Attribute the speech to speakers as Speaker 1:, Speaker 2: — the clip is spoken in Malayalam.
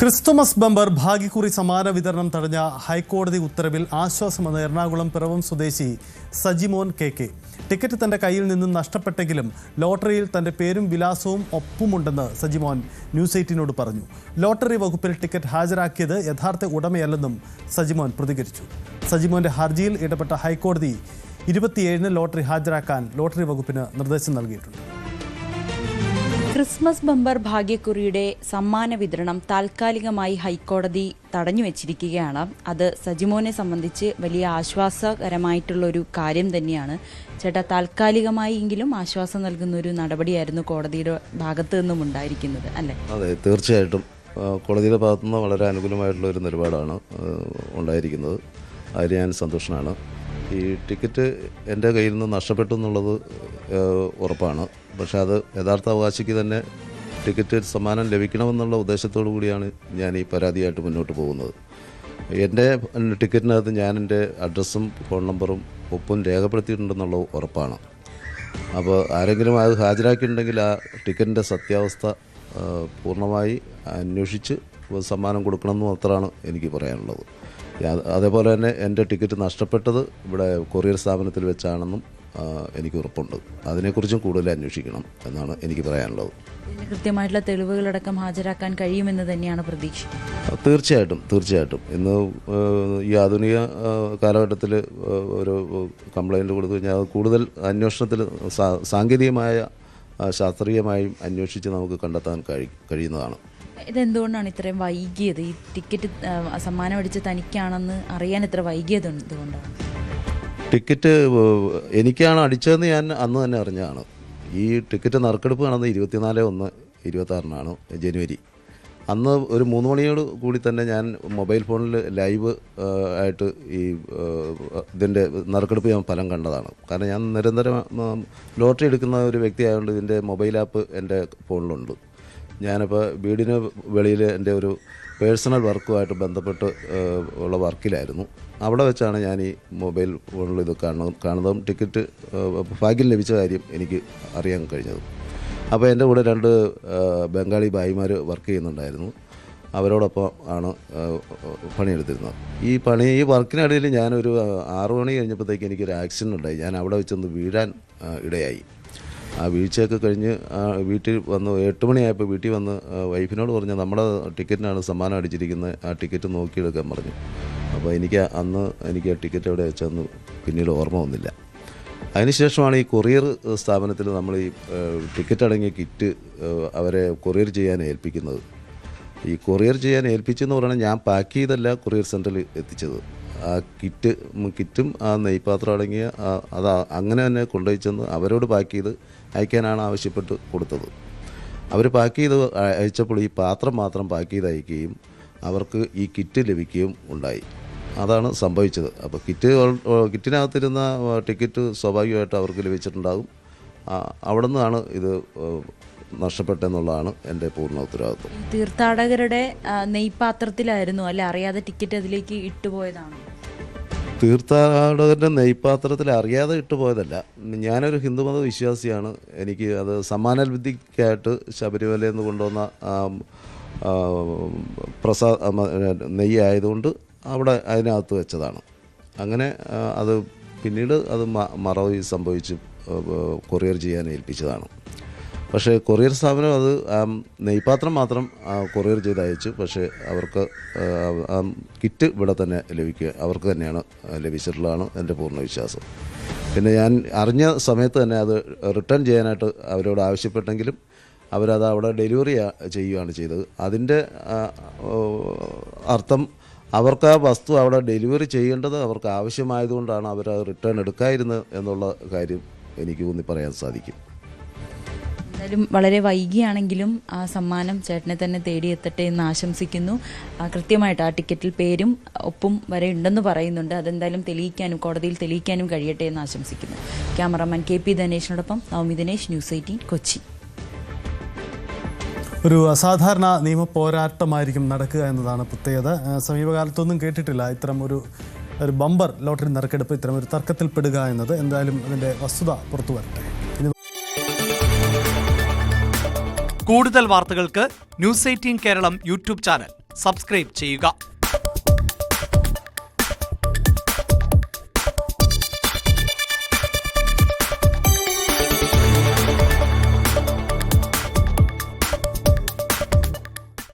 Speaker 1: ക്രിസ്തുമസ് ബമ്പർ ഭാഗ്യക്കുറി സമ്മാന വിതരണം തടഞ്ഞ ഹൈക്കോടതി ഉത്തരവിൽ ആശ്വാസമെന്ന് എറണാകുളം പിറവം സ്വദേശി സജിമോൻ കെ. ടിക്കറ്റ് തന്റെ കയ്യിൽ നിന്നും നഷ്ടപ്പെട്ടെങ്കിലും ലോട്ടറിയിൽ തന്റെ പേരും വിലാസവും ഒപ്പമുണ്ടെന്ന് സജിമോൻ ന്യൂസ് 18നോട് പറഞ്ഞു. ലോട്ടറി വകുപ്പിൽ ടിക്കറ്റ് ഹാജരാക്കിയത് യഥാർത്ഥ ഉടമയല്ലെന്നും സജിമോൻ പ്രതികരിച്ചു. സജിമോന്റെ ഹർജിയിൽ ഇടപെട്ട ഹൈക്കോടതി 27-ന് ലോട്ടറി ഹാജരാക്കാൻ ലോട്ടറി വകുപ്പിന് നിർദ്ദേശം നൽകിയിട്ടുണ്ട്.
Speaker 2: ക്രിസ്മസ് ബമ്പർ ഭാഗ്യക്കുറിയുടെ സമ്മാന വിതരണം താൽക്കാലികമായി ഹൈക്കോടതി തടഞ്ഞുവെച്ചിരിക്കുകയാണ്. അത് സജിമോനെ സംബന്ധിച്ച് വലിയ ആശ്വാസകരമായിട്ടുള്ളൊരു കാര്യം തന്നെയാണ്. ചേട്ടാ, താൽക്കാലികമായി എങ്കിലും ആശ്വാസം നൽകുന്ന ഒരു നടപടിയായിരുന്നു കോടതിയുടെ ഭാഗത്തു നിന്നും ഉണ്ടായിരിക്കുന്നത്, അല്ലേ?
Speaker 3: അതെ, തീർച്ചയായിട്ടും കോടതിയുടെ ഭാഗത്തുനിന്ന് വളരെ അനുകൂലമായിട്ടുള്ള ഒരു നിലപാടാണ് ഉണ്ടായിരിക്കുന്നത്. അതിൽ ഞാൻ സന്തോഷനാണ്. ഈ ടിക്കറ്റ് എൻ്റെ കയ്യിൽ നിന്ന് നഷ്ടപ്പെട്ടു എന്നുള്ളത് ഉറപ്പാണ്. പക്ഷേ അത് യഥാർത്ഥ അവകാശിക്ക് തന്നെ ടിക്കറ്റ് സമ്മാനം ലഭിക്കണമെന്നുള്ള ഉദ്ദേശത്തോടു കൂടിയാണ് ഞാൻ ഈ പരാതിയായിട്ട് മുന്നോട്ട് പോകുന്നത്. എൻ്റെ ടിക്കറ്റിനകത്ത് ഞാൻ എൻ്റെ അഡ്രസ്സും ഫോൺ നമ്പറും ഒപ്പും രേഖപ്പെടുത്തിയിട്ടുണ്ടെന്നുള്ള ഉറപ്പാണ്. അപ്പോൾ ആരെങ്കിലും അത് ഹാജരാക്കിയിട്ടുണ്ടെങ്കിൽ ആ ടിക്കറ്റിൻ്റെ സത്യാവസ്ഥ പൂർണ്ണമായി അന്വേഷിച്ച് സമ്മാനം കൊടുക്കണമെന്ന് മാത്രമാണ് എനിക്ക് പറയാനുള്ളത്. അതേപോലെ തന്നെ എൻ്റെ ടിക്കറ്റ് നഷ്ടപ്പെട്ടത് ഇവിടെ കൊറിയർ സ്ഥാപനത്തിൽ വെച്ചാണെന്നും എനിക്ക് ഉറപ്പുണ്ട്. അതിനെക്കുറിച്ചും കൂടുതൽ അന്വേഷിക്കണം എന്നാണ് എനിക്ക് പറയാനുള്ളത്.
Speaker 2: കൃത്യമായിട്ടുള്ള തെളിവുകളടക്കം ഹാജരാക്കാൻ കഴിയുമെന്ന് തന്നെയാണ് പ്രതീക്ഷ.
Speaker 3: തീർച്ചയായിട്ടും ഇന്ന് ഈ ആധുനിക കാലഘട്ടത്തിൽ ഒരു കംപ്ലൈൻറ്റ് കൊടുത്തു കഴിഞ്ഞാൽ കൂടുതൽ അന്വേഷണത്തിൽ സാങ്കേതികമായ ശാസ്ത്രീയമായും അന്വേഷിച്ച് നമുക്ക് കണ്ടെത്താൻ കഴിയുന്നതാണ്.
Speaker 2: ഇതെന്തുകൊണ്ടാണ് ഇത്രയും വൈകിയത്? ഈ ടിക്കറ്റ് സമ്മാനം അടിച്ച് തനിക്കാണെന്ന് അറിയാൻ ഇത്ര വൈകിയത് എന്തുകൊണ്ടാണ്?
Speaker 3: ടിക്കറ്റ് എനിക്കാണ് അടിച്ചതെന്ന് ഞാൻ അന്ന് തന്നെ അറിഞ്ഞതാണ്. ഈ ടിക്കറ്റ് നറുക്കെടുപ്പ് നടന്നത് 24/1/26 ജനുവരി. അന്ന് ഒരു 3 മണിയോട് കൂടി തന്നെ ഞാൻ മൊബൈൽ ഫോണിൽ ലൈവ് ആയിട്ട് ഈ ഇതിൻ്റെ നറുക്കെടുപ്പ് ഞാൻ ഫലം കണ്ടതാണ്. കാരണം ഞാൻ നിരന്തരം ലോട്ടറി എടുക്കുന്ന ഒരു വ്യക്തി ആയതുകൊണ്ട് ഇതിൻ്റെ മൊബൈൽ ആപ്പ് എൻ്റെ ഫോണിലുണ്ട്. ഞാനിപ്പോൾ വീടിന് വെളിയിൽ എൻ്റെ ഒരു പേഴ്സണൽ വർക്കുമായിട്ട് ബന്ധപ്പെട്ട് ഉള്ള വർക്കിലായിരുന്നു. അവിടെ വെച്ചാണ് ഞാൻ ഈ മൊബൈൽ ഫോണിൽ ഇത് കാണുന്നതും ടിക്കറ്റ് ഭാഗ്യം ലഭിച്ച കാര്യം എനിക്ക് അറിയാൻ കഴിഞ്ഞത്. അപ്പോൾ എൻ്റെ കൂടെ 2 ബംഗാളി ഭായിമാർ വർക്ക് ചെയ്യുന്നുണ്ടായിരുന്നു. അവരോടൊപ്പം ആണ് പണിയെടുത്തിരുന്നത്. ഈ വർക്കിനിടയിൽ ഞാനൊരു 6 മണി കഴിഞ്ഞപ്പോഴത്തേക്ക് എനിക്കൊരു ആക്സിഡൻ്റ് ഉണ്ടായി. ഞാൻ അവിടെ വെച്ചൊന്ന് വീഴാൻ ഇടയായി. ആ വീഴ്ചയൊക്കെ കഴിഞ്ഞ് വീട്ടിൽ വന്ന് 8 മണിയായപ്പോൾ വീട്ടിൽ വന്ന് വൈഫിനോട് പറഞ്ഞു, നമ്മുടെ ടിക്കറ്റിനാണ് സമ്മാനം അടിച്ചിരിക്കുന്നത്, ആ ടിക്കറ്റ് നോക്കിയെടുക്കാൻ പറഞ്ഞു. അപ്പോൾ എനിക്ക് ആ ടിക്കറ്റ് എവിടെ വെച്ചെന്ന് പിന്നീട് ഓർമ്മ വന്നില്ല. അതിനുശേഷമാണ് ഈ കൊറിയർ സ്ഥാപനത്തിൽ നമ്മൾ ഈ ടിക്കറ്റ് അടങ്ങിയ കിറ്റ് അവരെ കൊറിയർ ചെയ്യാൻ ഏൽപ്പിക്കുന്നത്. ഈ കൊറിയർ ചെയ്യാൻ ഏൽപ്പിച്ചെന്ന് പറയുന്നത് ഞാൻ പാക്ക് ചെയ്തല്ല കൊറിയർ സെൻറ്ററിൽ എത്തിച്ചത്. ആ കിറ്റും ആ നെയ്പാത്രം അടങ്ങിയ അത് അങ്ങനെ തന്നെ കൊണ്ടുപോയി ചെന്ന് അവരോട് പാക്ക് ചെയ്ത് അയക്കാനാണ് ആവശ്യപ്പെട്ട് കൊടുത്തത്. അവർ പാക്ക് ചെയ്ത് അയച്ചപ്പോൾ ഈ പാത്രം മാത്രം പാക്ക് ചെയ്ത് അയക്കുകയും അവർക്ക് ഈ കിറ്റ് ലഭിക്കുകയും ഉണ്ടായി. അതാണ് സംഭവിച്ചത്. അപ്പോൾ കിറ്റിനകത്തിരുന്ന ടിക്കറ്റ് സ്വാഭാവികമായിട്ട് അവർക്ക് ലഭിച്ചിട്ടുണ്ടാകും. അവിടെ നിന്നാണ് ഇത് നഷ്ടപ്പെട്ടെന്നുള്ളതാണ് എൻ്റെ പൂർണ്ണ ഉത്തരവാദിത്വം.
Speaker 2: തീർത്ഥാടകരുടെ നെയ്പാത്രത്തിലായിരുന്നു അല്ലെ, അറിയാതെ ടിക്കറ്റ് അതിലേക്ക് ഇട്ടുപോയതാണ്?
Speaker 3: തീർത്ഥാടകരുടെ നെയ്പാത്രത്തിൽ അറിയാതെ ഇട്ടുപോയതല്ല. ഞാനൊരു ഹിന്ദുമത വിശ്വാസിയാണ്. എനിക്ക് അത് സമ്മാനവിധിക്കായിട്ട് ശബരിമലയിൽ നിന്ന് കൊണ്ടുവന്ന നെയ്യ് ആയതുകൊണ്ട് അവിടെ അതിനകത്ത് വെച്ചതാണ്. അങ്ങനെ അത് പിന്നീട് അത് മറവി സംഭവിച്ച് കൊറിയർ ചെയ്യാൻ ഏൽപ്പിച്ചതാണ്. പക്ഷേ കൊറിയർ സ്ഥാപനം അത് നെയ്പാത്രം മാത്രം കൊറിയർ ചെയ്ത് അയച്ചു. പക്ഷേ അവർക്ക് കിറ്റ് ഇവിടെ തന്നെ അവർക്ക് തന്നെയാണ് ലഭിച്ചിട്ടുള്ളതാണ് എൻ്റെ പൂർണ്ണ വിശ്വാസം. പിന്നെ ഞാൻ അറിഞ്ഞ സമയത്ത് തന്നെ അത് റിട്ടേൺ ചെയ്യാനായിട്ട് അവരോട് ആവശ്യപ്പെട്ടെങ്കിലും അവരത് അവിടെ ഡെലിവറി ചെയ്യുകയാണ് ചെയ്തത്. അതിൻ്റെ അർത്ഥം അവർക്ക് ആ വസ്തു അവിടെ ഡെലിവറി ചെയ്യേണ്ടത് അവർക്ക് ആവശ്യമായതുകൊണ്ടാണ് അവരത് റിട്ടേൺ എടുക്കാതിരുന്നത് എന്നുള്ള കാര്യം എനിക്ക് ഊന്നി പറയാൻ സാധിക്കും.
Speaker 2: എന്തായാലും വളരെ വൈകിയാണെങ്കിലും ആ സമ്മാനം ചേട്ടനെ തന്നെ തേടിയെത്തട്ടെ എന്ന് ആശംസിക്കുന്നു. കൃത്യമായിട്ട് ആ ടിക്കറ്റിൽ പേരും ഒപ്പും വരെ ഉണ്ടെന്ന് പറയുന്നുണ്ട്. അതെന്തായാലും കോടതിയിൽ തെളിയിക്കാനും കഴിയട്ടെ എന്ന് ആശംസിക്കുന്നു. ക്യാമറാമാൻ KP ധനേഷിനോടൊപ്പം നവമി ദിനേശ്, ന്യൂസ് 18 കൊച്ചി.
Speaker 1: ഒരു അസാധാരണ നിയമ പോരാട്ടമായിരിക്കും നടക്കുക എന്നതാണ് പ്രത്യേകത. സമീപകാലത്തൊന്നും കേട്ടിട്ടില്ല ഇത്തരം ഒരു ബമ്പർ ലോട്ടറി നറുക്കെടുപ്പ് ഇത്തരം ഒരു തർക്കത്തിൽപ്പെടുക എന്നത്. എന്തായാലും അതിൻ്റെ വസ്തുത പുറത്തു വരട്ടെ.
Speaker 4: കൂടുതൽ വാർത്തകൾക്ക് news 18 Keralam YouTube channel subscribe ചെയ്യുക.